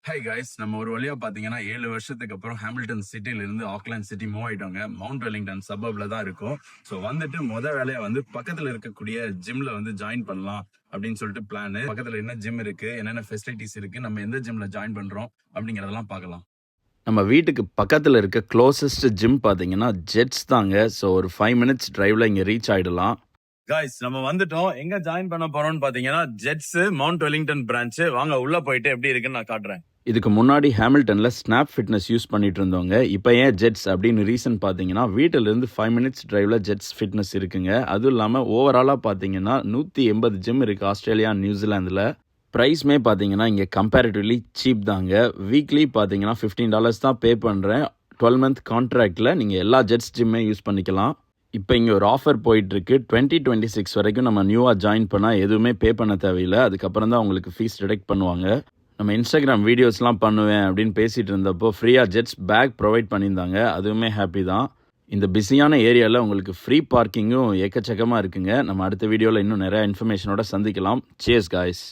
Hi guys, நம்ம ஒரு வழியா பாத்தீங்கன்னா 7 வருஷத்துக்கு அப்புறம் ஹாமில்டன் சிட்டில இருந்து ஆக்லாந்து சிட்டி மூவ் ஆயிட்டோங்க. மவுண்ட் வெலிங்டன் சபப்ல தான் இருக்கும். ஸோ வந்துட்டு வேலையா பக்கத்துல இருக்கக்கூடிய ஜிம்ல ஜாயின் பண்ணலாம் அப்படின்னு சொல்லிட்டு பிளான். பக்கத்துல என்ன ஜிம் இருக்கு, என்னென்ன ஃபெசிலிட்டிஸ் இருக்கு, நம்ம எந்த ஜிம்ல ஜாயின் பண்றோம் அப்படிங்கறதெல்லாம் பார்க்கலாம். நம்ம வீட்டுக்கு பக்கத்தில் இருக்க க்ளோசஸ்ட் ஜிம் பார்த்தீங்கன்னா ஜெட்ஸ் தாங்க. ஸோ ஒரு 5 மினிட்ஸ் டிரைவில் இங்கே ரீச் ஆகிடலாம். காய்ஸ், நம்ம வந்துட்டோம். எங்க ஜாயின் பண்ண போறோம்னு பாத்தீங்கன்னா ஜெட்ஸ் மவுண்ட் வெலிங்டன் பிரான்ச். வாங்க உள்ள போயிட்டு எப்படி இருக்குன்னு நான் காட்டுறேன். இதுக்கு முன்னாடி ஹாமில்டனில் ஸ்னாப் ஃபிட்னஸ் யூஸ் பண்ணிட்டு இருந்தவங்க. இப்போ ஏன் ஜெட்ஸ் அப்படின்னு ரீசன் பார்த்தீங்கன்னா வீட்டிலேருந்து 5 மினிட்ஸ் டிரைவில் ஜெட்ஸ் ஃபிட்னஸ் இருக்குங்க. அதுவும் இல்லாமல் ஓவராலாக பார்த்தீங்கன்னா 180 ஜிம் இருக்குது ஆஸ்திரேலியா நியூசிலாந்தில். ப்ரைஸ்மே பார்த்தீங்கன்னா இங்கே கம்பேரிட்டிவ்லி சீப் தாங்க. வீக்லி பார்த்தீங்கன்னா $15 தான் பே பண்ணுறேன். 12 மந்த் கான்ட்ராக்டில் நீங்கள் எல்லா ஜெட்ஸ் ஜிம்மே யூஸ் பண்ணிக்கலாம். இப்போ இங்கே ஒரு ஆஃபர் போயிட்டுருக்கு. 2026 வரைக்கும் நம்ம நியூவாக ஜாயின் பண்ணால் எதுவுமே பே பண்ண தேவையில்லை. அதுக்கப்புறம் தான் உங்களுக்கு ஃபீஸ் டிடெக்ட் பண்ணுவாங்க. நம்ம இன்ஸ்டாகிராம் வீடியோஸ்லாம் பண்ணுவேன் அப்படின்னு பேசிகிட்டு இருந்தப்போ ஃப்ரீயாக ஜெட்ஸ் பேக் ப்ரொவைட் பண்ணியிருந்தாங்க. அதுவுமே ஹாப்பி தான். இந்த பிஸியான ஏரியாவில் உங்களுக்கு ஃப்ரீ பார்க்கிங்கும் எக்கச்சக்கமாக இருக்குங்க. நம்ம அடுத்த வீடியோவில் இன்னும் நிறையா இன்ஃபர்மேஷனோட சந்திக்கலாம். Cheers guys.